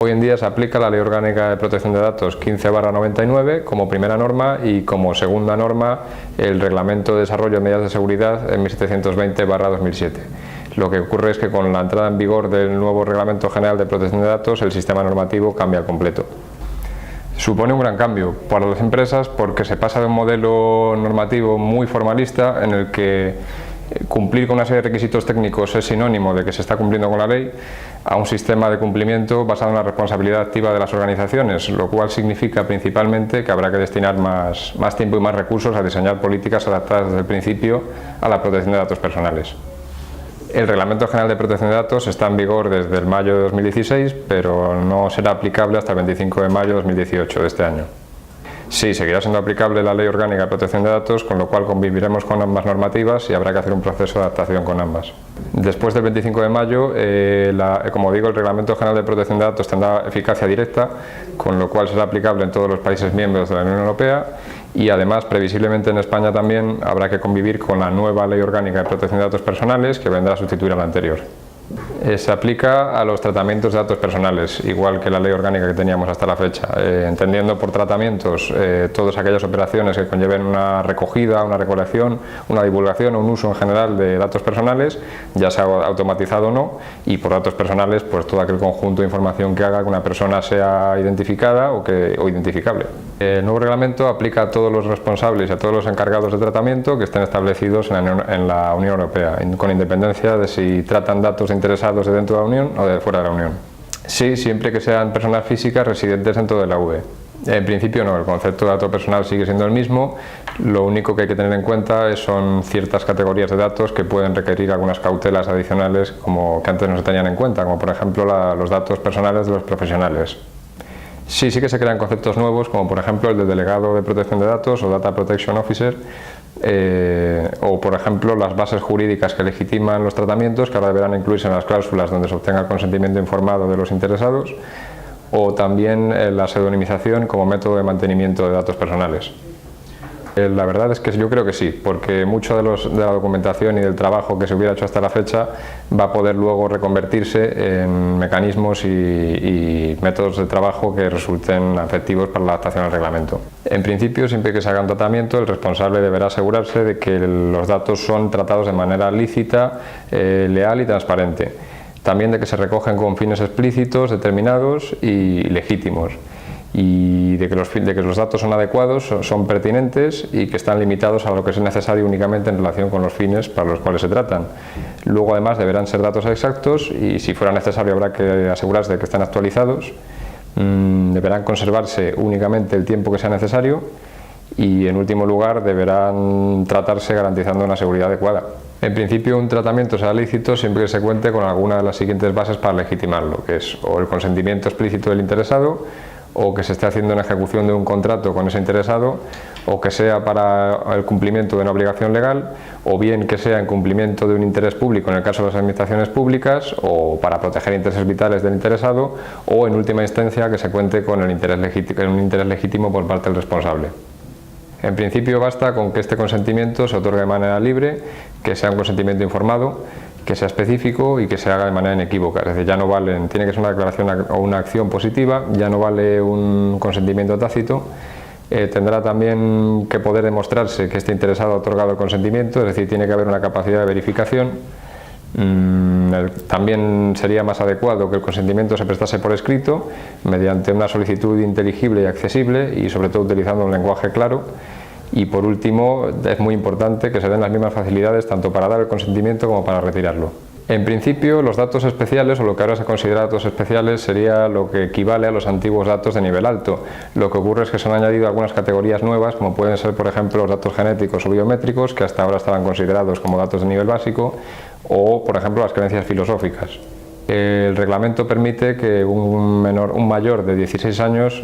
Hoy en día se aplica la Ley Orgánica de Protección de Datos 15/99 como primera norma y como segunda norma el Reglamento de Desarrollo de Medidas de Seguridad en 1720/2007. Lo que ocurre es que con la entrada en vigor del nuevo Reglamento General de Protección de Datos el sistema normativo cambia al completo. Supone un gran cambio para las empresas porque se pasa de un modelo normativo muy formalista en el que cumplir con una serie de requisitos técnicos es sinónimo de que se está cumpliendo con la ley, a un sistema de cumplimiento basado en la responsabilidad activa de las organizaciones, lo cual significa principalmente que habrá que destinar más tiempo y más recursos a diseñar políticas adaptadas desde el principio a la protección de datos personales. El Reglamento General de Protección de Datos está en vigor desde el mayo de 2016, pero no será aplicable hasta el 25 de mayo de 2018 de este año. Sí, seguirá siendo aplicable la Ley Orgánica de Protección de Datos, con lo cual conviviremos con ambas normativas y habrá que hacer un proceso de adaptación con ambas. Después del 25 de mayo, como digo, el Reglamento General de Protección de Datos tendrá eficacia directa, con lo cual será aplicable en todos los países miembros de la Unión Europea y además, previsiblemente en España también, habrá que convivir con la nueva Ley Orgánica de Protección de Datos Personales, que vendrá a sustituir a la anterior. Se aplica a los tratamientos de datos personales, igual que la ley orgánica que teníamos hasta la fecha, entendiendo por tratamientos todas aquellas operaciones que conlleven una recogida, una recolección, una divulgación o un uso en general de datos personales, ya sea automatizado o no, y por datos personales pues todo aquel conjunto de información que haga que una persona sea identificada o identificable. El nuevo reglamento aplica a todos los responsables y a todos los encargados de tratamiento que estén establecidos en la Unión Europea, con independencia de si tratan datos interesados de dentro de la Unión o de fuera de la Unión. Sí, siempre que sean personas físicas residentes dentro de la UE. En principio no, el concepto de dato personal sigue siendo el mismo, lo único que hay que tener en cuenta son ciertas categorías de datos que pueden requerir algunas cautelas adicionales que antes no se tenían en cuenta, como por ejemplo los datos personales de los profesionales. Sí que se crean conceptos nuevos, como por ejemplo el de delegado de protección de datos o Data Protection Officer, o por ejemplo las bases jurídicas que legitiman los tratamientos, que ahora deberán incluirse en las cláusulas donde se obtenga el consentimiento informado de los interesados, o también la pseudonimización como método de mantenimiento de datos personales. La verdad es que yo creo que sí, porque mucho de la documentación y del trabajo que se hubiera hecho hasta la fecha va a poder luego reconvertirse en mecanismos y métodos de trabajo que resulten efectivos para la adaptación al reglamento. En principio, siempre que se haga un tratamiento, el responsable deberá asegurarse de que los datos son tratados de manera lícita, leal y transparente. También de que se recogen con fines explícitos, determinados y legítimos. Y de que los datos son adecuados, son pertinentes y que están limitados a lo que es necesario únicamente en relación con los fines para los cuales se tratan. Luego además deberán ser datos exactos y si fuera necesario habrá que asegurarse de que estén actualizados. Deberán conservarse únicamente el tiempo que sea necesario y en último lugar deberán tratarse garantizando una seguridad adecuada. En principio un tratamiento será lícito siempre que se cuente con alguna de las siguientes bases para legitimarlo, que es o el consentimiento explícito del interesado, o que se esté haciendo en ejecución de un contrato con ese interesado, o que sea para el cumplimiento de una obligación legal, o bien que sea en cumplimiento de un interés público en el caso de las administraciones públicas, o para proteger intereses vitales del interesado, o en última instancia que se cuente con un interés legítimo por parte del responsable. En principio basta con que este consentimiento se otorgue de manera libre, que sea un consentimiento informado, que sea específico y que se haga de manera inequívoca, es decir, ya no vale, tiene que ser una declaración o una acción positiva, ya no vale un consentimiento tácito, tendrá también que poder demostrarse que este interesado ha otorgado el consentimiento, es decir, tiene que haber una capacidad de verificación. También sería más adecuado que el consentimiento se prestase por escrito, mediante una solicitud inteligible y accesible y sobre todo utilizando un lenguaje claro. Y por último, es muy importante que se den las mismas facilidades tanto para dar el consentimiento como para retirarlo. En principio, los datos especiales, o lo que ahora se considera datos especiales, sería lo que equivale a los antiguos datos de nivel alto. Lo que ocurre es que se han añadido algunas categorías nuevas, como pueden ser, por ejemplo, los datos genéticos o biométricos, que hasta ahora estaban considerados como datos de nivel básico, o, por ejemplo, las creencias filosóficas. El reglamento permite que un mayor de 16 años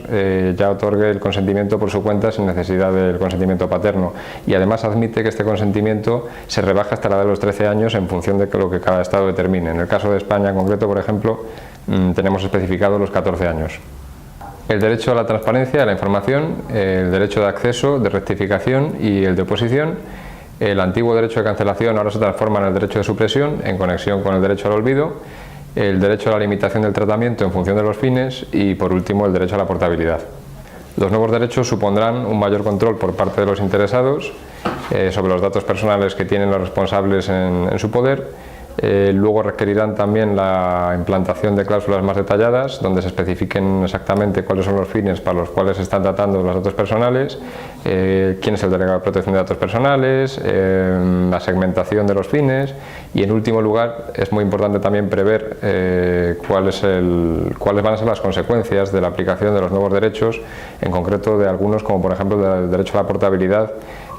ya otorgue el consentimiento por su cuenta sin necesidad del consentimiento paterno, y además admite que este consentimiento se rebaja hasta la edad de los 13 años en función de lo que cada estado determine. En el caso de España en concreto, por ejemplo, tenemos especificados los 14 años. El derecho a la transparencia, a la información, el derecho de acceso, de rectificación y el de oposición. El antiguo derecho de cancelación ahora se transforma en el derecho de supresión en conexión con el derecho al olvido. el derecho a la limitación del tratamiento en función de los fines y, por último, el derecho a la portabilidad. Los nuevos derechos supondrán un mayor control por parte de los interesados sobre los datos personales que tienen los responsables en su poder. Luego requerirán también la implantación de cláusulas más detalladas, donde se especifiquen exactamente cuáles son los fines para los cuales se están tratando los datos personales, quién es el delegado de protección de datos personales, la segmentación de los fines y, en último lugar, es muy importante también prever cuáles van a ser las consecuencias de la aplicación de los nuevos derechos, en concreto de algunos, como por ejemplo el derecho a la portabilidad,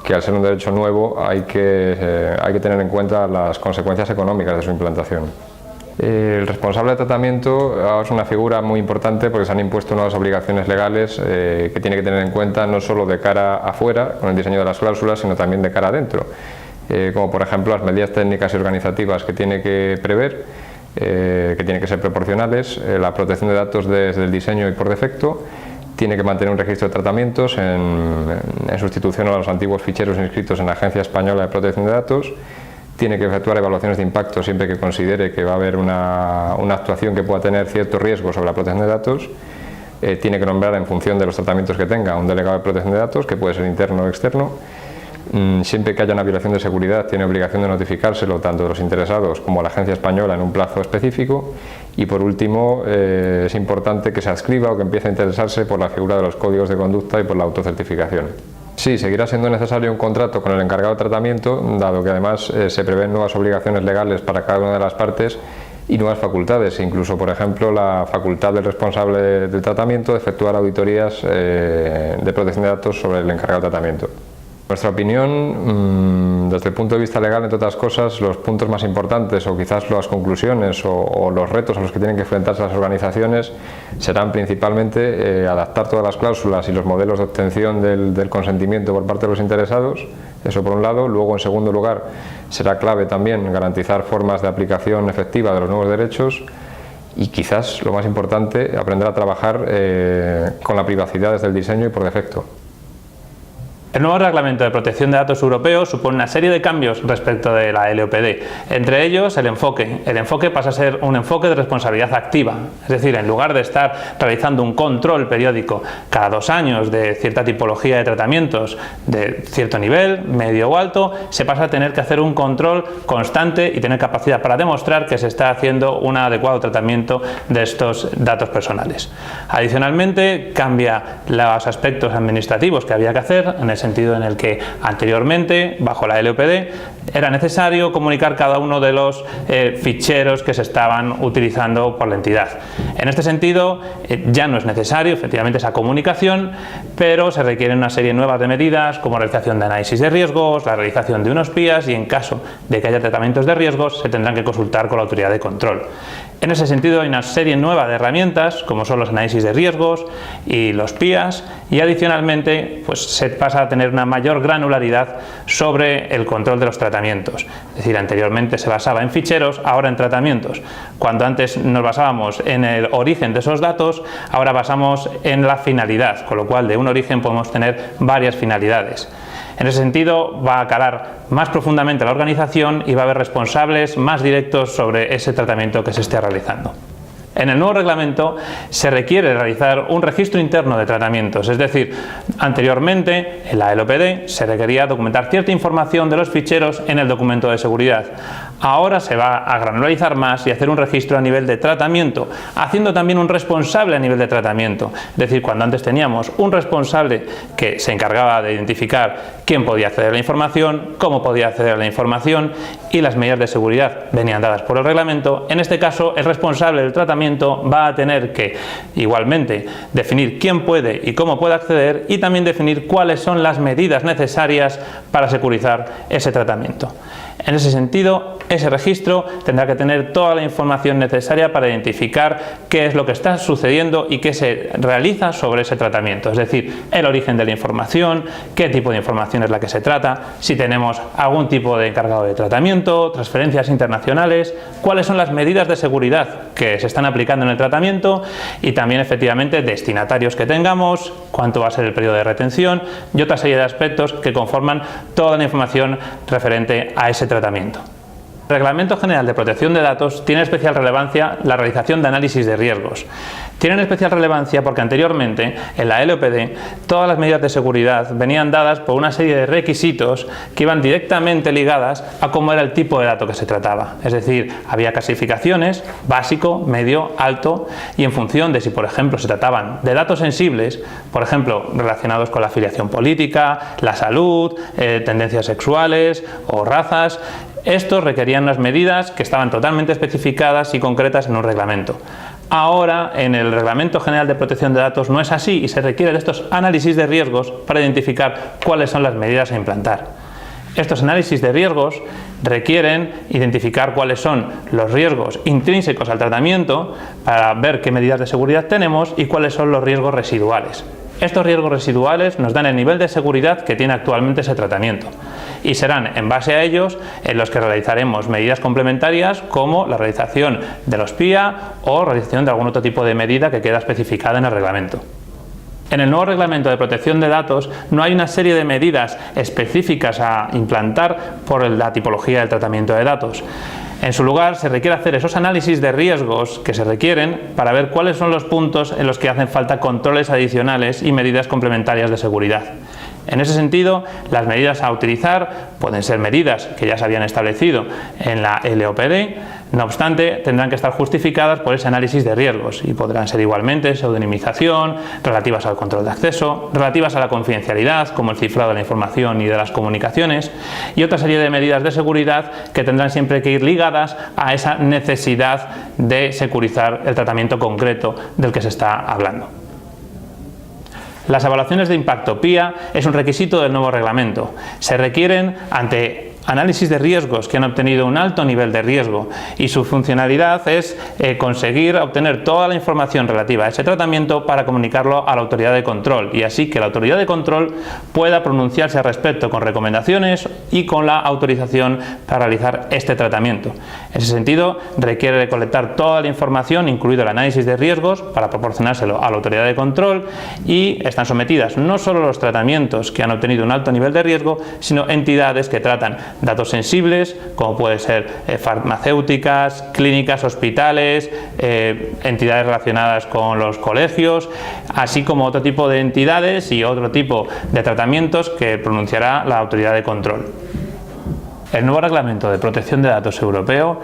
que al ser un derecho nuevo hay que tener en cuenta las consecuencias económicas de su implantación. El responsable de tratamiento es una figura muy importante porque se han impuesto nuevas obligaciones legales que tiene que tener en cuenta no solo de cara afuera con el diseño de las cláusulas, sino también de cara adentro, como por ejemplo las medidas técnicas y organizativas que tiene que prever, que tienen que ser proporcionales, la protección de datos desde el diseño y por defecto. Tiene que mantener un registro de tratamientos en sustitución a los antiguos ficheros inscritos en la Agencia Española de Protección de Datos. Tiene que efectuar evaluaciones de impacto siempre que considere que va a haber una actuación que pueda tener cierto riesgo sobre la protección de datos. Tiene que nombrar, en función de los tratamientos que tenga, un delegado de protección de datos, que puede ser interno o externo. Siempre que haya una violación de seguridad, tiene obligación de notificárselo tanto a los interesados como a la Agencia Española en un plazo específico. Y, por último, es importante que se adscriba o que empiece a interesarse por la figura de los códigos de conducta y por la autocertificación. Sí, seguirá siendo necesario un contrato con el encargado de tratamiento, dado que además se prevén nuevas obligaciones legales para cada una de las partes y nuevas facultades, incluso, por ejemplo, la facultad del responsable del tratamiento de efectuar auditorías de protección de datos sobre el encargado de tratamiento. En nuestra opinión, desde el punto de vista legal, entre otras cosas, los puntos más importantes o quizás las conclusiones o los retos a los que tienen que enfrentarse las organizaciones serán principalmente adaptar todas las cláusulas y los modelos de obtención del consentimiento por parte de los interesados, eso por un lado. Luego, en segundo lugar, será clave también garantizar formas de aplicación efectiva de los nuevos derechos y, quizás lo más importante, aprender a trabajar con la privacidad desde el diseño y por defecto. El nuevo Reglamento de Protección de Datos Europeo supone una serie de cambios respecto de la LOPD, entre ellos el enfoque. El enfoque pasa a ser un enfoque de responsabilidad activa, es decir, en lugar de estar realizando un control periódico cada 2 años de cierta tipología de tratamientos de cierto nivel, medio o alto, se pasa a tener que hacer un control constante y tener capacidad para demostrar que se está haciendo un adecuado tratamiento de estos datos personales. Adicionalmente, cambia los aspectos administrativos que había que hacer, en el sentido en el que anteriormente, bajo la LOPD, era necesario comunicar cada uno de los ficheros que se estaban utilizando por la entidad. En este sentido, ya no es necesario efectivamente esa comunicación, pero se requieren una serie nueva de medidas como realización de análisis de riesgos, la realización de unos PIAs y, en caso de que haya tratamientos de riesgos, se tendrán que consultar con la autoridad de control. En ese sentido, hay una serie nueva de herramientas como son los análisis de riesgos y los PIAs, y adicionalmente pues se pasa a tener una mayor granularidad sobre el control de los tratamientos. Es decir, anteriormente se basaba en ficheros, ahora en tratamientos. Cuando antes nos basábamos en el origen de esos datos, ahora basamos en la finalidad, con lo cual de un origen podemos tener varias finalidades. En ese sentido, va a calar más profundamente la organización y va a haber responsables más directos sobre ese tratamiento que se esté realizando. En el nuevo reglamento se requiere realizar un registro interno de tratamientos, es decir, anteriormente en la LOPD se requería documentar cierta información de los ficheros en el documento de seguridad. Ahora se va a granularizar más y hacer un registro a nivel de tratamiento, haciendo también un responsable a nivel de tratamiento. Es decir, cuando antes teníamos un responsable que se encargaba de identificar quién podía acceder a la información, cómo podía acceder a la información y las medidas de seguridad venían dadas por el reglamento, en este caso el responsable del tratamiento va a tener que igualmente definir quién puede y cómo puede acceder y también definir cuáles son las medidas necesarias para securizar ese tratamiento. En ese sentido, ese registro tendrá que tener toda la información necesaria para identificar qué es lo que está sucediendo y qué se realiza sobre ese tratamiento, es decir, el origen de la información, qué tipo de información es la que se trata, si tenemos algún tipo de encargado de tratamiento, transferencias internacionales, cuáles son las medidas de seguridad que se están aplicando en el tratamiento y también efectivamente destinatarios que tengamos, cuánto va a ser el periodo de retención y otra serie de aspectos que conforman toda la información referente a ese tratamiento. El Reglamento General de Protección de Datos tiene especial relevancia la realización de análisis de riesgos. Tienen especial relevancia porque anteriormente, en la LOPD, todas las medidas de seguridad venían dadas por una serie de requisitos que iban directamente ligadas a cómo era el tipo de dato que se trataba. Es decir, había clasificaciones, básico, medio, alto, y en función de si, por ejemplo, se trataban de datos sensibles, por ejemplo, relacionados con la afiliación política, la salud, tendencias sexuales o razas, estos requerían unas medidas que estaban totalmente especificadas y concretas en un reglamento. Ahora, en el Reglamento General de Protección de Datos no es así y se requiere de estos análisis de riesgos para identificar cuáles son las medidas a implantar. Estos análisis de riesgos requieren identificar cuáles son los riesgos intrínsecos al tratamiento para ver qué medidas de seguridad tenemos y cuáles son los riesgos residuales. Estos riesgos residuales nos dan el nivel de seguridad que tiene actualmente ese tratamiento y serán en base a ellos en los que realizaremos medidas complementarias como la realización de los PIA o realización de algún otro tipo de medida que queda especificada en el reglamento. En el nuevo Reglamento de Protección de Datos no hay una serie de medidas específicas a implantar por la tipología del tratamiento de datos. En su lugar, se requiere hacer esos análisis de riesgos que se requieren para ver cuáles son los puntos en los que hacen falta controles adicionales y medidas complementarias de seguridad. En ese sentido, las medidas a utilizar pueden ser medidas que ya se habían establecido en la LOPD, no obstante, tendrán que estar justificadas por ese análisis de riesgos y podrán ser igualmente pseudonimización, relativas al control de acceso, relativas a la confidencialidad, como el cifrado de la información y de las comunicaciones, y otra serie de medidas de seguridad que tendrán siempre que ir ligadas a esa necesidad de securizar el tratamiento concreto del que se está hablando. Las evaluaciones de impacto PIA es un requisito del nuevo reglamento. Se requieren ante análisis de riesgos que han obtenido un alto nivel de riesgo y su funcionalidad es conseguir obtener toda la información relativa a ese tratamiento para comunicarlo a la autoridad de control y así que la autoridad de control pueda pronunciarse al respecto con recomendaciones y con la autorización para realizar este tratamiento. En ese sentido, requiere recolectar toda la información, incluido el análisis de riesgos, para proporcionárselo a la autoridad de control y están sometidas no solo los tratamientos que han obtenido un alto nivel de riesgo, sino entidades que tratan datos sensibles, como puede ser farmacéuticas, clínicas, hospitales, entidades relacionadas con los colegios, así como otro tipo de entidades y otro tipo de tratamientos que pronunciará la autoridad de control. El nuevo Reglamento de Protección de Datos europeo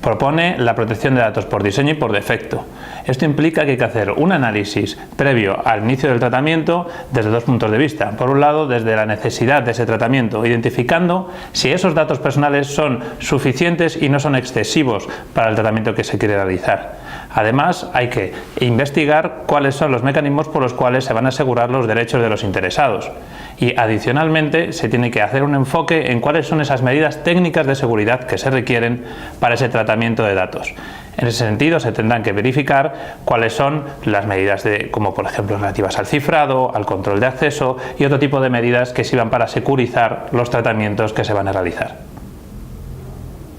propone la protección de datos por diseño y por defecto. Esto implica que hay que hacer un análisis previo al inicio del tratamiento desde dos puntos de vista. Por un lado, desde la necesidad de ese tratamiento, identificando si esos datos personales son suficientes y no son excesivos para el tratamiento que se quiere realizar. Además, hay que investigar cuáles son los mecanismos por los cuales se van a asegurar los derechos de los interesados. Y adicionalmente se tiene que hacer un enfoque en cuáles son esas medidas técnicas de seguridad que se requieren para ese tratamiento de datos. En ese sentido se tendrán que verificar cuáles son las medidas como por ejemplo relativas al cifrado, al control de acceso y otro tipo de medidas que sirvan para securizar los tratamientos que se van a realizar.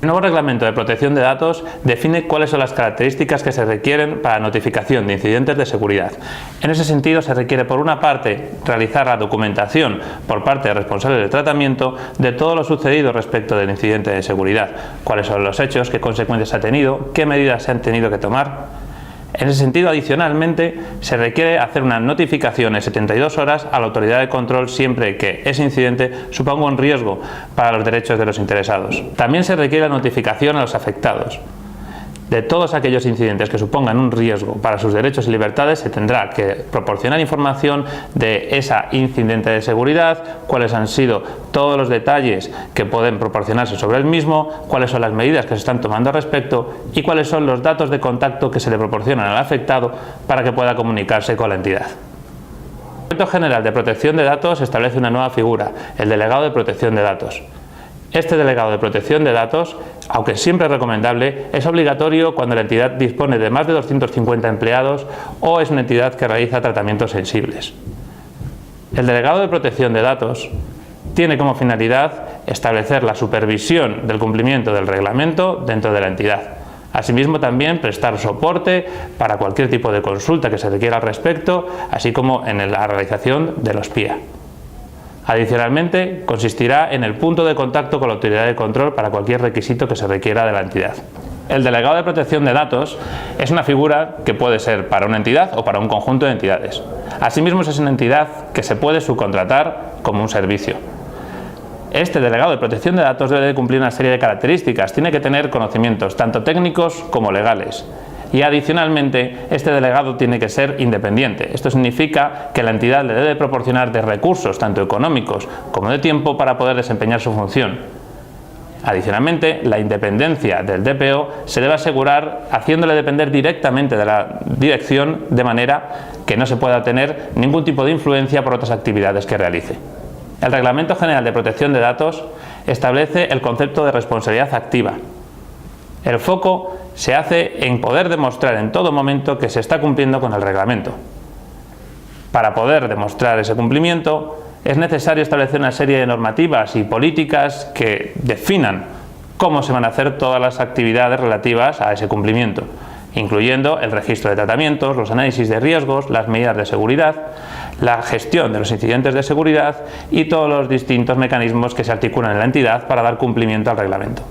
El nuevo Reglamento de Protección de Datos define cuáles son las características que se requieren para notificación de incidentes de seguridad. En ese sentido, se requiere por una parte realizar la documentación por parte del responsable del tratamiento de todo lo sucedido respecto del incidente de seguridad, cuáles son los hechos, qué consecuencias ha tenido, qué medidas se han tenido que tomar. En ese sentido, adicionalmente, se requiere hacer una notificación en 72 horas a la autoridad de control siempre que ese incidente suponga un riesgo para los derechos de los interesados. También se requiere la notificación a los afectados. De todos aquellos incidentes que supongan un riesgo para sus derechos y libertades, se tendrá que proporcionar información de esa incidente de seguridad, cuáles han sido todos los detalles que pueden proporcionarse sobre el mismo, cuáles son las medidas que se están tomando al respecto y cuáles son los datos de contacto que se le proporcionan al afectado para que pueda comunicarse con la entidad. El Reglamento General de Protección de Datos establece una nueva figura, el delegado de protección de datos. Este delegado de protección de datos, aunque siempre es recomendable, es obligatorio cuando la entidad dispone de más de 250 empleados o es una entidad que realiza tratamientos sensibles. El delegado de protección de datos tiene como finalidad establecer la supervisión del cumplimiento del reglamento dentro de la entidad. Asimismo, también prestar soporte para cualquier tipo de consulta que se requiera al respecto, así como en la realización de los PIA. Adicionalmente, consistirá en el punto de contacto con la autoridad de control para cualquier requisito que se requiera de la entidad. El delegado de protección de datos es una figura que puede ser para una entidad o para un conjunto de entidades. Asimismo, es una entidad que se puede subcontratar como un servicio. Este delegado de protección de datos debe de cumplir una serie de características. Tiene que tener conocimientos tanto técnicos como legales. Y adicionalmente, este delegado tiene que ser independiente. Esto significa que la entidad le debe proporcionar de recursos, tanto económicos como de tiempo, para poder desempeñar su función. Adicionalmente, la independencia del DPO se debe asegurar haciéndole depender directamente de la dirección, de manera que no se pueda tener ningún tipo de influencia por otras actividades que realice. El Reglamento General de Protección de Datos establece el concepto de responsabilidad activa. El foco se hace en poder demostrar en todo momento que se está cumpliendo con el reglamento. Para poder demostrar ese cumplimiento, es necesario establecer una serie de normativas y políticas que definan cómo se van a hacer todas las actividades relativas a ese cumplimiento, incluyendo el registro de tratamientos, los análisis de riesgos, las medidas de seguridad, la gestión de los incidentes de seguridad y todos los distintos mecanismos que se articulan en la entidad para dar cumplimiento al reglamento.